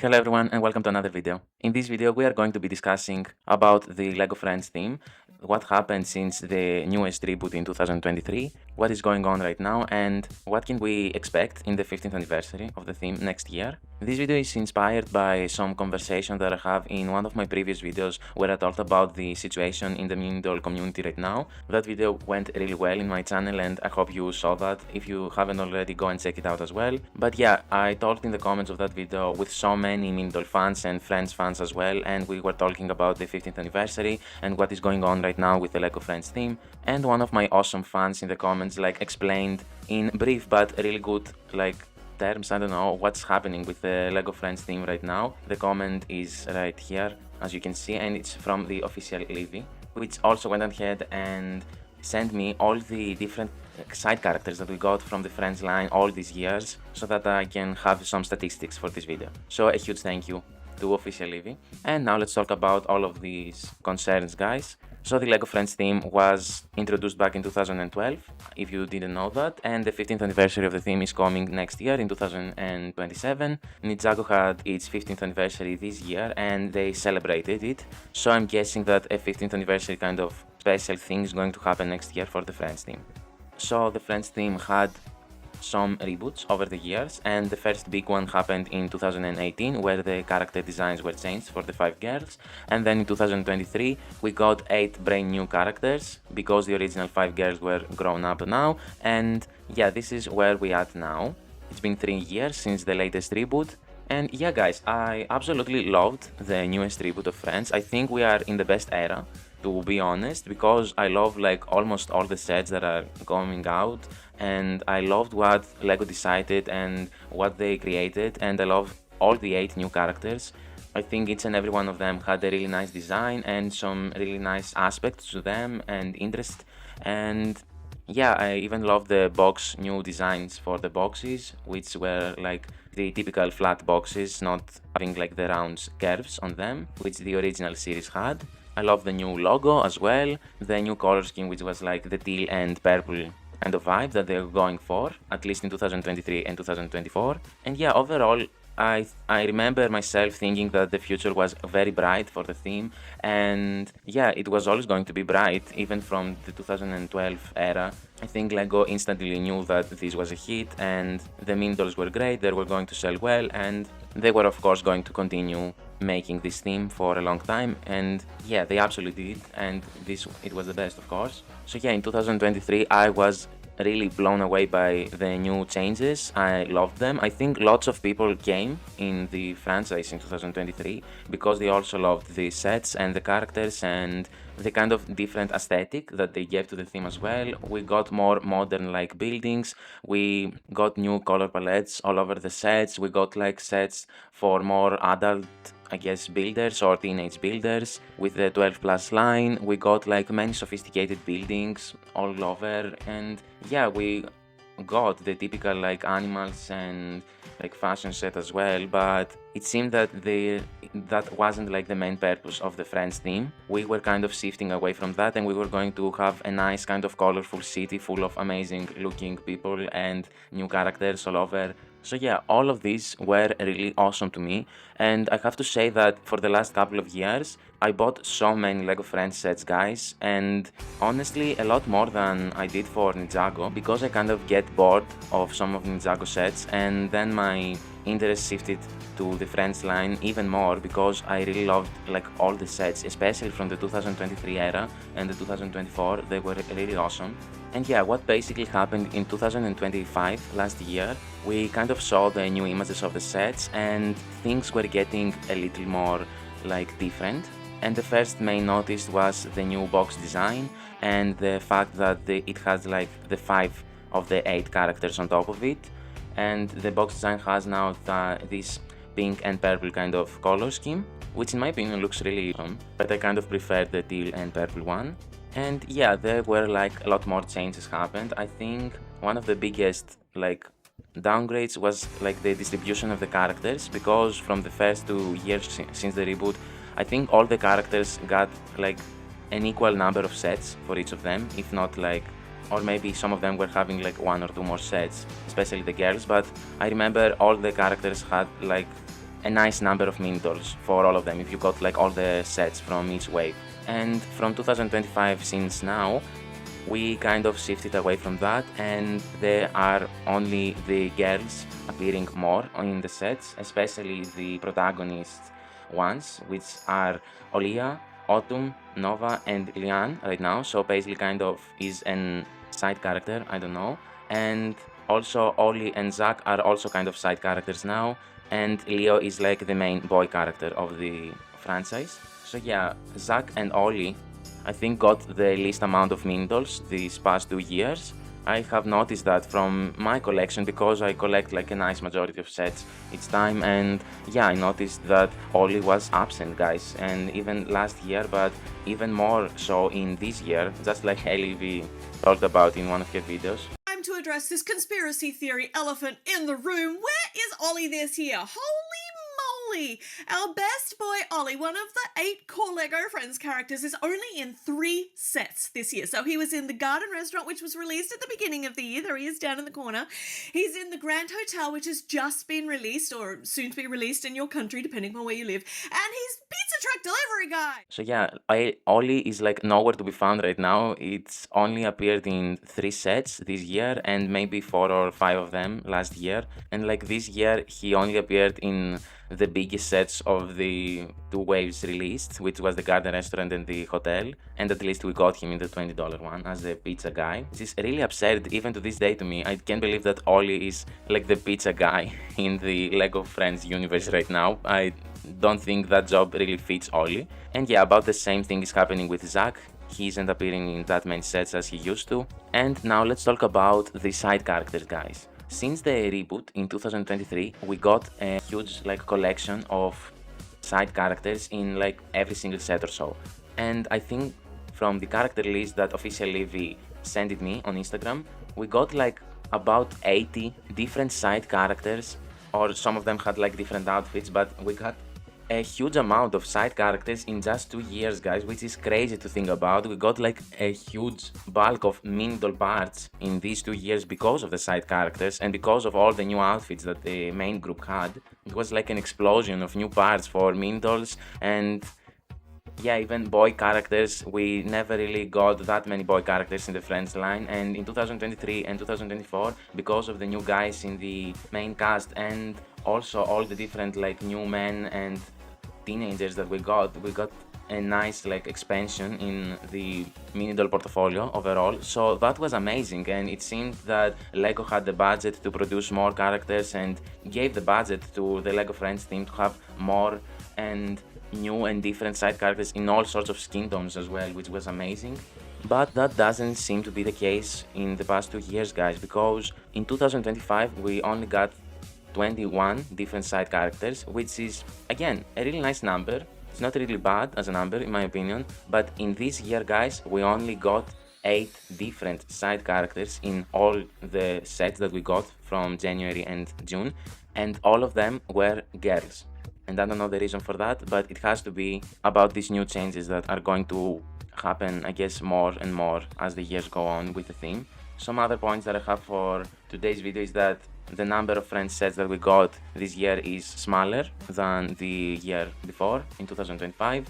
Hello everyone and welcome to another video. In this video we are going to be discussing about the LEGO Friends theme, what happened since the newest reboot in 2023, what is going on right now and what can we expect in the 15th anniversary of the theme next year. This video is inspired by some conversation that I have in one of my previous videos where I talked about the situation in the mini doll community right now. That video went really well in my channel and I hope you saw that. If you haven't already, go and check it out as well. But yeah, I talked in the comments of that video with so many mini doll fans and Friends fans as well, and we were talking about the 15th anniversary and what is going on right now with the LEGO Friends theme. And one of my awesome fans in the comments explained in brief but really good terms, I don't know what's happening with the LEGO Friends theme right now. The comment is right here, as you can see, and it's from the official Livy, which also went ahead and sent me all the different side characters that we got from the Friends line all these years, so that I can have some statistics for this video. So a huge thank you to official Livy. And now let's talk about all of these concerns, guys. So the LEGO Friends theme was introduced back in 2012, if you didn't know that, and the 15th anniversary of the theme is coming next year in 2027. Ninjago had its 15th anniversary this year and they celebrated it, so I'm guessing that a 15th anniversary kind of special thing is going to happen next year for the Friends theme. So the Friends theme had some reboots over the years, and the first big one happened in 2018 where the character designs were changed for the 5 girls, and then in 2023 we got 8 brand new characters because the original 5 girls were grown up now, and yeah, this is where we at now. It's been 3 years since the latest reboot. And yeah guys, I absolutely loved the newest reboot of Friends. I think we are in the best era, to be honest, because I love almost all the sets that are coming out, and I loved what LEGO decided and what they created, and I love all the 8 new characters. I think each and every one of them had a really nice design and some really nice aspects to them and interest, and yeah, I even love the box new designs for the boxes, which were the typical flat boxes, not having the round curves on them, which the original series had. I love the new logo as well, the new color scheme, which was the teal and purple kind of vibe that they're going for, at least in 2023 and 2024. And yeah, overall, I remember myself thinking that the future was very bright for the theme, and yeah, it was always going to be bright, even from the 2012 era. I think LEGO instantly knew that this was a hit, and the mini dolls were great, they were going to sell well, and they were of course going to continue making this theme for a long time, and yeah, they absolutely did, and it was the best, of course. So yeah, in 2023 I was really blown away by the new changes. I loved them. I think lots of people came in the franchise in 2023 because they also loved the sets and the characters and the kind of different aesthetic that they gave to the theme as well. We got more modern buildings, we got new color palettes all over the sets, we got sets for more adult, I guess, builders or teenage builders with the 12 plus line. We got many sophisticated buildings all over, and yeah, we got the typical animals and fashion set as well, but it seemed that that wasn't the main purpose of the Friends theme. We were kind of shifting away from that, and we were going to have a nice kind of colorful city full of amazing looking people and new characters all over. So yeah, all of these were really awesome to me, and I have to say that for the last couple of years I bought so many LEGO Friends sets, guys, and honestly a lot more than I did for Ninjago, because I kind of get bored of some of Ninjago sets, and then my interest shifted to the Friends line even more because I really loved all the sets, especially from the 2023 era and the 2024. They were really awesome. And yeah, what basically happened in 2025, last year, we kind of saw the new images of the sets and things were getting a little more different. And the first main notice was the new box design and the fact that it has the 5 of the 8 characters on top of it. And the box design has now this pink and purple kind of color scheme, which in my opinion looks really awesome, but I kind of prefer the teal and purple one. And yeah, there were a lot more changes happened. I think one of the biggest downgrades was the distribution of the characters, because from the first 2 years since the reboot, I think all the characters got an equal number of sets for each of them, if not or maybe some of them were having 1 or 2 more sets, especially the girls, but I remember all the characters had a nice number of mini dolls for all of them if you got like all the sets from each wave. And from 2025 since now, we kind of shifted away from that, and there are only the girls appearing more in the sets, especially the protagonist ones, which are Olly, Autumn, Nova, and Lian right now. So basically, kind of is an side character, I don't know. And also, Olly and Zach are also kind of side characters now, and Leo is like the main boy character of the franchise. So yeah, Zach and Olly, I think, got the least amount of mini dolls these past 2 years. I have noticed that from my collection because I collect like a nice majority of sets each time, and yeah, I noticed that Olly was absent, guys, and even last year, but even more so in this year, just like Ellie V talked about in one of her videos. Time to address this conspiracy theory elephant in the room. Where is Olly this year? Holy moly! Our best boy Olly, one of the 8 core LEGO Friends characters, is only in 3 sets this year. So he was in the Garden Restaurant, which was released at the beginning of the year. There he is down in the corner. He's in the Grand Hotel, which has just been released, or soon to be released in your country, depending on where you live. And he's Pizza Truck Delivery Guy. So yeah, Olly is like nowhere to be found right now. It's only appeared in 3 sets this year and maybe 4 or 5 of them last year. And like this year, he only appeared in the biggest sets of the 2 waves released, which was the Garden Restaurant and the Hotel. And at least we got him in the $20 one as the pizza guy. This is really absurd even to this day to me. I can't believe that Olly is like the pizza guy in the LEGO Friends universe right now. I don't think that job really fits Olly. And yeah, about the same thing is happening with Zach. He isn't appearing in that many sets as he used to. And now let's talk about the side characters, guys. Since the reboot in 2023, we got a huge like collection of side characters in like every single set or so. And I think from the character list that Official Livy sent it me on Instagram, we got like about 80 different side characters, or some of them had like different outfits, but we got a huge amount of side characters in just 2 years, guys, which is crazy to think about. We got like a huge bulk of mini doll parts in these 2 years because of the side characters and because of all the new outfits that the main group had. It was like an explosion of new parts for mini dolls, and yeah, even boy characters. We never really got that many boy characters in the Friends line, and in 2023 and 2024, because of the new guys in the main cast and also all the different like new men and teenagers that we got a nice like expansion in the mini doll portfolio overall. So that was amazing, and it seemed that LEGO had the budget to produce more characters and gave the budget to the LEGO Friends team to have more and new and different side characters in all sorts of skin tones as well, which was amazing. But that doesn't seem to be the case in the past 2 years, guys, because in 2025 we only got 21 different side characters, which is again a really nice number. It's not really bad as a number in my opinion, but in this year, guys, we only got 8 different side characters in all the sets that we got from January and June, and all of them were girls. And I don't know the reason for that, but it has to be about these new changes that are going to happen, I guess, more and more as the years go on with the theme. Some other points that I have for today's video is that the number of Friends sets that we got this year is smaller than the year before, in 2025.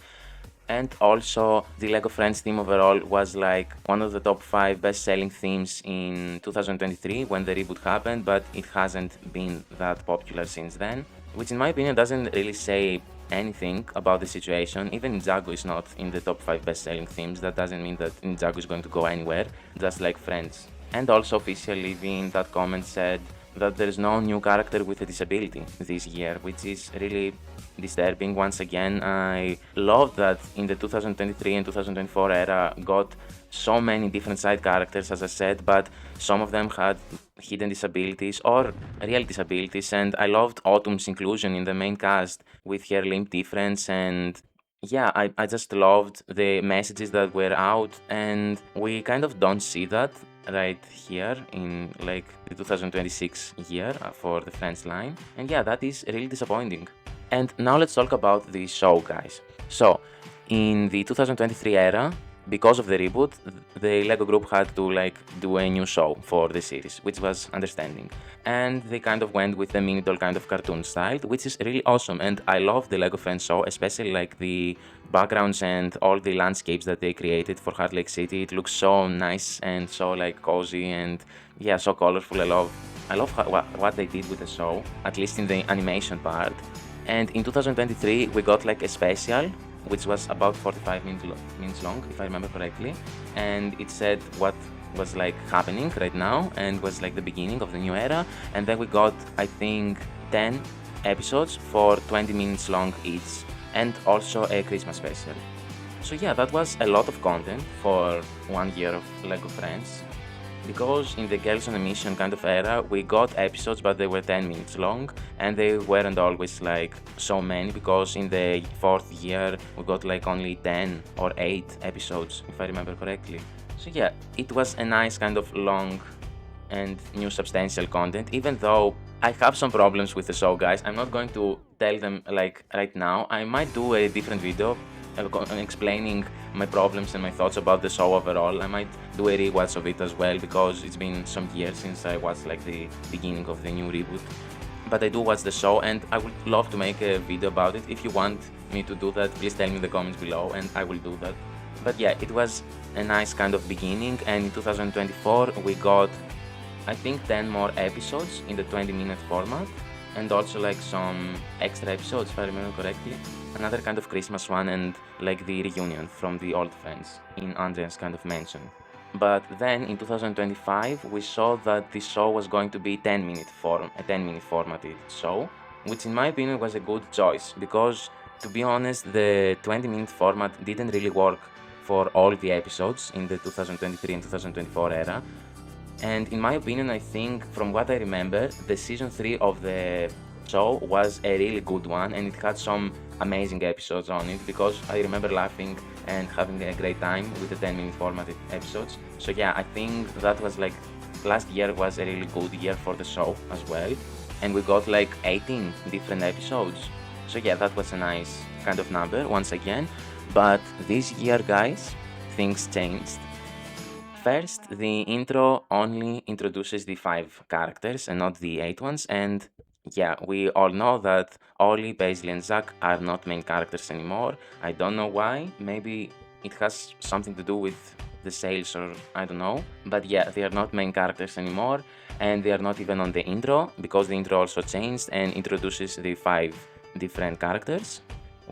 And also, the LEGO Friends theme overall was like one of the top 5 best-selling themes in 2023 when the reboot happened, but it hasn't been that popular since then, which in my opinion doesn't really say anything about the situation. Even Ninjago is not in the top 5 best-selling themes. That doesn't mean that Ninjago is going to go anywhere, just like Friends. And also, Official Livy in that comment said that there is no new character with a disability this year, which is really disturbing. Once again, I love that in the 2023 and 2024 era got so many different side characters, as I said, but some of them had hidden disabilities or real disabilities, and I loved Autumn's inclusion in the main cast with her limb difference. And yeah, I just loved the messages that were out, and we kind of don't see that right here in like the 2026 year for the Friends line, and yeah, that is really disappointing. And now let's talk about the show, guys. So in the 2023 era, because of the reboot, the Lego group had to like do a new show for the series, which was understanding. And they kind of went with the mini doll kind of cartoon style, which is really awesome. And I love the Lego Friends show, especially like the backgrounds and all the landscapes that they created for Heartlake City. It looks so nice and so like cozy and yeah, so colorful. I love what they did with the show, at least in the animation part. And in 2023, we got like a special, which was about 45 minutes long, if I remember correctly. And it said what was like happening right now and was like the beginning of the new era. And then we got, I think, 10 episodes for 20 minutes long each, and also a Christmas special. So yeah, that was a lot of content for 1 year of Lego Friends. Because in the Girls on a Mission kind of era, we got episodes, but they were 10 minutes long, and they weren't always like so many, because in the 4th year, we got like only 10 or 8 episodes, if I remember correctly. So yeah, it was a nice kind of long and new substantial content, even though I have some problems with the show, guys. I'm not going to tell them like right now. I might do a different video explaining my problems and my thoughts about the show overall. I might do a rewatch of it as well, because it's been some years since I watched like the beginning of the new reboot. But I do watch the show, and I would love to make a video about it. If you want me to do that, please tell me in the comments below and I will do that. But yeah, it was a nice kind of beginning, and in 2024 we got, I think, 10 more episodes in the 20-minute format, and also like some extra episodes, if I remember correctly. Another kind of Christmas one, and like the reunion from the old friends in Andrea's kind of mansion. But then in 2025 we saw that the show was going to be a 10-minute formatted show, which in my opinion was a good choice, because to be honest, the 20-minute format didn't really work for all the episodes in the 2023 and 2024 era. And in my opinion, I think from what I remember, the season 3 of the show was a really good one, and it had some amazing episodes on it, because I remember laughing and having a great time with the 10-minute formatted episodes. So yeah, I think that was like, last year was a really good year for the show as well, and we got like 18 different episodes. So yeah, that was a nice kind of number once again. But this year, guys, things changed. First, the intro only introduces the 5 characters and not the 8 ones, and yeah, we all know that Olly, Paisley and Zack are not main characters anymore. I don't know why, maybe it has something to do with the sales, or I don't know, but yeah, they are not main characters anymore, and they are not even on the intro, because the intro also changed and introduces the 5 different characters.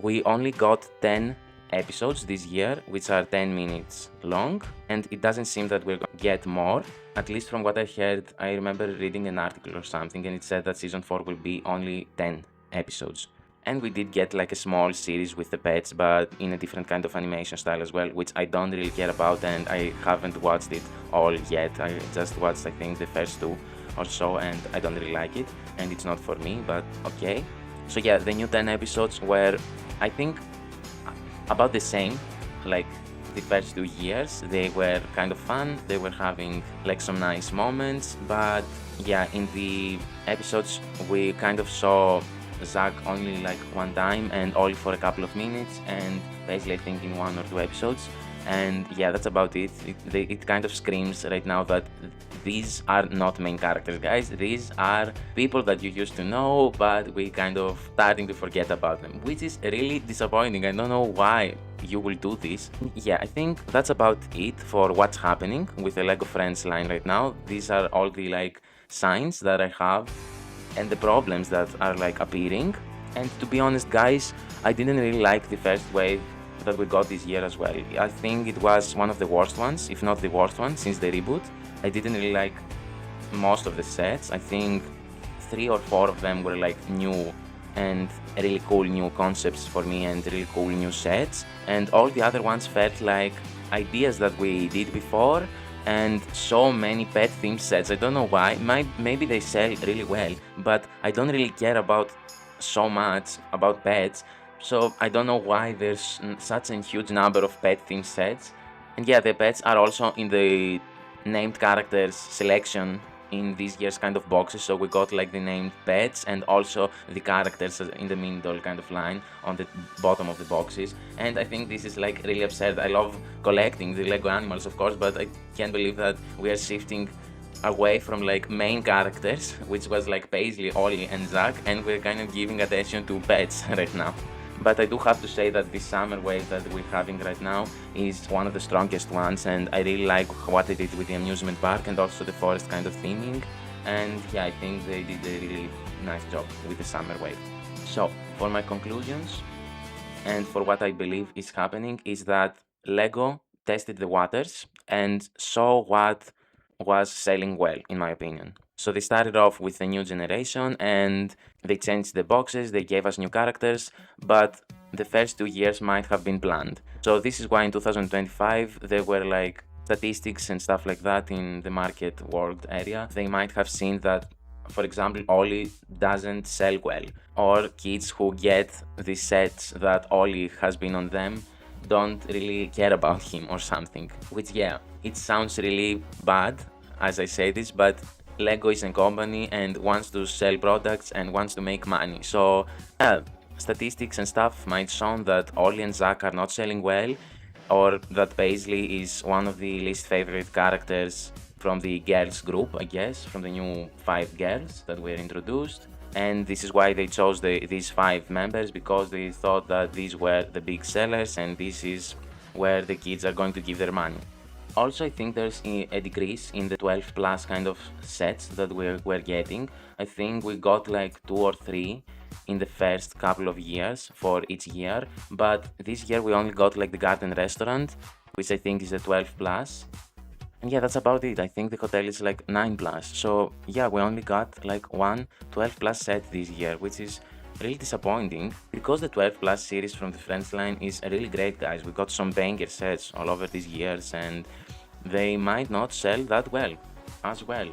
We only got 10 episodes this year, which are 10 minutes long, and it doesn't seem that we're going to get more. At least from what I heard, I remember reading an article or something, and it said that season 4 will be only 10 episodes. And we did get like a small series with the pets, but in a different kind of animation style as well, which I don't really care about, and I haven't watched it all yet. I just watched, I think, the first 2 or so, and I don't really like it, and it's not for me, but okay. So yeah, the new 10 episodes were, I think, about the same, like the first 2 years. They were kind of fun, they were having like some nice moments, but yeah, in the episodes we kind of saw Zack only like one time, and Olly for a couple of minutes, and Paisley I think in 1 or 2 episodes. And yeah, that's about it. It kind of screams right now that these are not main characters, guys. These are people that you used to know, but we kind of starting to forget about them, which is really disappointing. I don't know why you will do this. Yeah, I think that's about it for what's happening with the Lego Friends line right now. These are all the like signs that I have and the problems that are like appearing. And to be honest, guys, I didn't really like the first wave that we got this year as well. I think it was one of the worst ones, if not the worst one, since the reboot. I didn't really like most of the sets. I think 3 or 4 of them were like new and really cool new concepts for me, and really cool new sets, and all the other ones felt like ideas that we did before, and so many pet themed sets. I don't know why. Maybe they sell really well, but I don't really care about so much about pets. So I don't know why there's such a huge number of pet themed sets. And yeah, the pets are also in the named characters selection in this year's kind of boxes. So we got like the named pets and also the characters in the middle kind of line on the bottom of the boxes. And I think this is like really absurd. I love collecting the Lego animals, of course, but I can't believe that we are shifting away from like main characters, which was like Paisley, Olly, and Zach, and we're kind of giving attention to pets right now. But I do have to say that the summer wave that we're having right now is one of the strongest ones, and I really like what they did with the amusement park and also the forest kind of theming. And yeah, I think they did a really nice job with the summer wave. So, for my conclusions and for what I believe is happening is that Lego tested the waters and saw what was selling well, in my opinion. So they started off with a new generation and they changed the boxes, they gave us new characters, but the first 2 years might have been planned. So this is why in 2025 there were like statistics and stuff like that in the market world area. They might have seen that, for example, Olly doesn't sell well, or kids who get the sets that Olly has been on them don't really care about him or something. Which, yeah, it sounds really bad as I say this, but Lego is a company and wants to sell products and wants to make money. So, statistics and stuff might show that Olly and Zach are not selling well, or that Paisley is one of the least favorite characters from the girls group, I guess, from the new 5 girls that were introduced. And this is why they chose these 5 members, because they thought that these were the big sellers and this is where the kids are going to give their money. Also, I think there's a decrease in the 12 plus kind of sets that we're getting. I think we got like 2 or 3 in the first couple of years for each year, but this year we only got like the garden restaurant, which I think is a 12 plus. And yeah, that's about it. I think the hotel is like 9 plus. So yeah, we only got like one 12 plus set this year, which is really disappointing because the 12 plus series from the Friends line is really great, guys. We got some banger sets all over these years and they might not sell that well as well,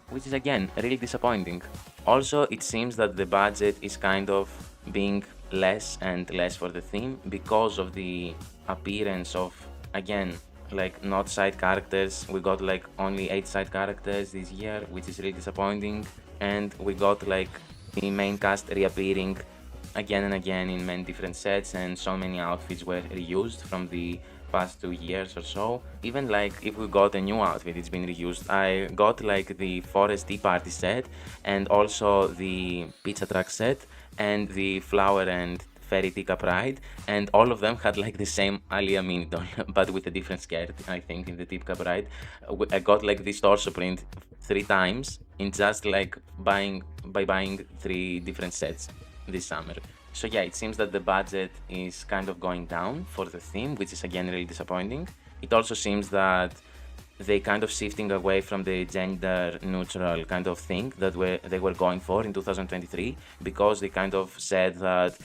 which is again really disappointing. Also, it seems that the budget is kind of being less and less for the theme because of the appearance of, again, like not side characters. We got like only 8 side characters this year, which is really disappointing, and we got like the main cast reappearing again and again in many different sets, and so many outfits were reused from the past 2 years or so. Even like if we got a new outfit, it's been reused. I got like the Forest Tea Party set and also the Pizza Truck set and the Flower and Fairy Teacup Ride, and all of them had like the same Alia mini doll but with a different skirt. I think in the Teacup Ride I got like this torso print 3 times in just like buying 3 different sets this summer. So yeah, it seems that the budget is kind of going down for the theme, which is again really disappointing. It also seems that they kind of shifting away from the gender neutral kind of thing that they were going for in 2023, because they kind of said that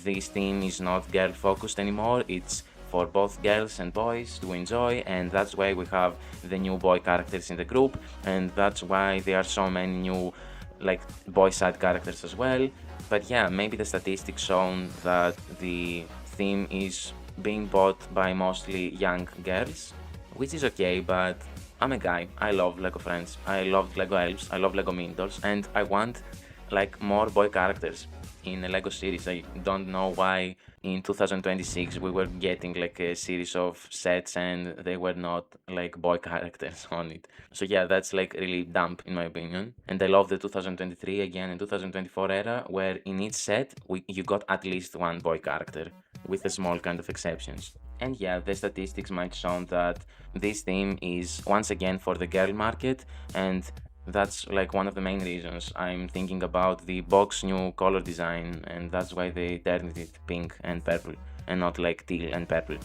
this theme is not girl focused anymore, it's for both girls and boys to enjoy, and that's why we have the new boy characters in the group, and that's why there are so many new like boy side characters as well. But yeah, maybe the statistics shown that the theme is being bought by mostly young girls, which is okay, but I'm a guy. I love Lego Friends, I love Lego Elves, I love Lego Mini Dolls, and I want like more boy characters in a Lego series. I don't know why in 2026 we were getting like a series of sets and they were not like boy characters on it. So yeah, that's like really dumb in my opinion. And I love the 2023 again and 2024 era where in each set you got at least one boy character with a small kind of exceptions. And yeah, the statistics might show that this theme is once again for the girl market, and that's like one of the main reasons I'm thinking about the box new color design, and that's why they turned it pink and purple and not like teal and purple.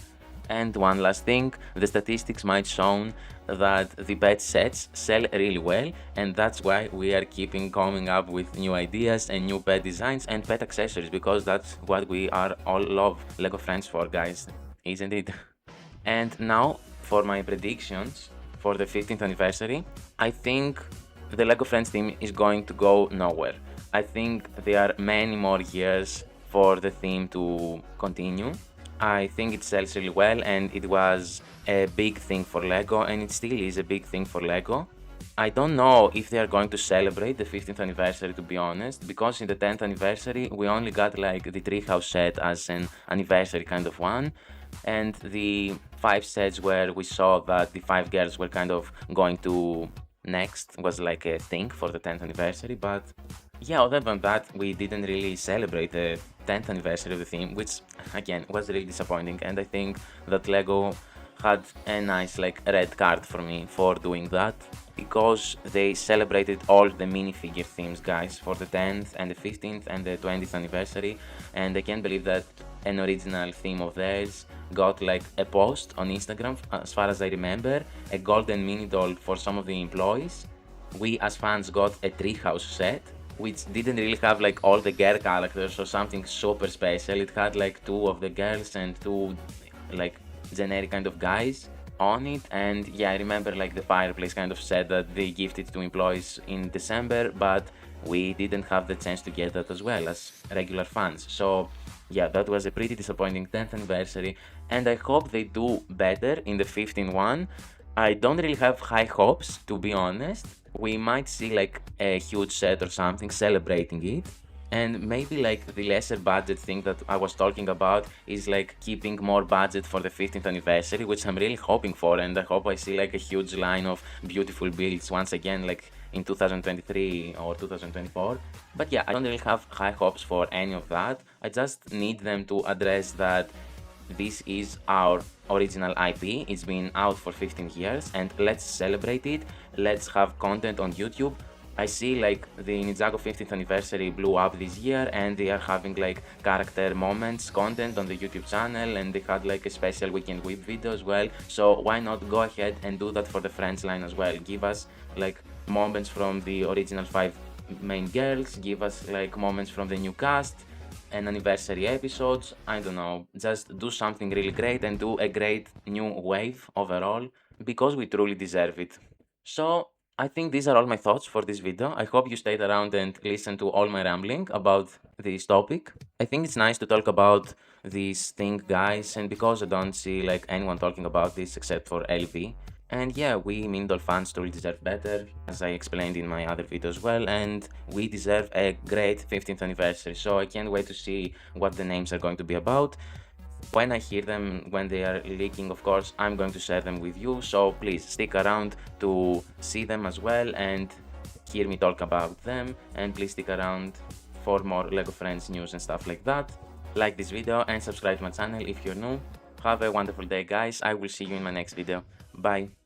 And one last thing, the statistics might show that the pet sets sell really well, and that's why we are keeping coming up with new ideas and new pet designs and pet accessories, because that's what we are all love Lego Friends for, guys, isn't it? And now for my predictions for the 15th anniversary, I think the Lego Friends theme is going to go nowhere. I think there are many more years for the theme to continue. I think it sells really well and it was a big thing for Lego, and it still is a big thing for Lego. I don't know if they are going to celebrate the 15th anniversary, to be honest, because in the 10th anniversary we only got like the treehouse set as an anniversary kind of one, and the 5 sets where we saw that the 5 girls were kind of going to next was like a thing for the 10th anniversary. But yeah, other than that, we didn't really celebrate the 10th anniversary of the theme, which again was really disappointing, and I think that Lego had a nice like red card for me for doing that, because they celebrated all the minifigure themes, guys, for the 10th and the 15th and the 20th anniversary, and I can't believe that an original theme of theirs got like a post on Instagram, as far as I remember, a golden mini doll for some of the employees. We as fans got a treehouse set, which didn't really have like all the girl characters or something super special. It had like 2 of the girls and 2 like generic kind of guys on it. And yeah, I remember like the fireplace kind of set that they gifted to employees in December, but we didn't have the chance to get that as well as regular fans. So yeah, that was a pretty disappointing 10th anniversary, and I hope they do better in the 15th one. I don't really have high hopes, to be honest. We might see like a huge set or something celebrating it, and maybe like the lesser budget thing that I was talking about is like keeping more budget for the 15th anniversary, which I'm really hoping for, and I hope I see like a huge line of beautiful builds once again, like in 2023 or 2024. But yeah, I don't really have high hopes for any of that. I just need them to address that this is our original IP, it's been out for 15 years, and let's celebrate it. Let's have content on YouTube. I see like the Ninjago 15th anniversary blew up this year, and they are having like character moments content on the YouTube channel, and they had like a special weekend whip video as well. So why not go ahead and do that for the Friends line as well? Give us like moments from the original 5 main girls, give us like moments from the new cast, and anniversary episodes. I don't know, just do something really great and do a great new wave overall, because we truly deserve it. So I think these are all my thoughts for this video. I hope you stayed around and listened to all my rambling about this topic. I think it's nice to talk about this thing, guys, and because I don't see like anyone talking about this except for LV. And yeah, we Mindol fans truly deserve better, as I explained in my other video as well, and we deserve a great 15th anniversary, so I can't wait to see what the names are going to be about. When I hear them, when they are leaking, of course, I'm going to share them with you, so please stick around to see them as well and hear me talk about them, and please stick around for more LEGO Friends news and stuff like that. Like this video and subscribe to my channel if you're new. Have a wonderful day, guys. I will see you in my next video. Bye.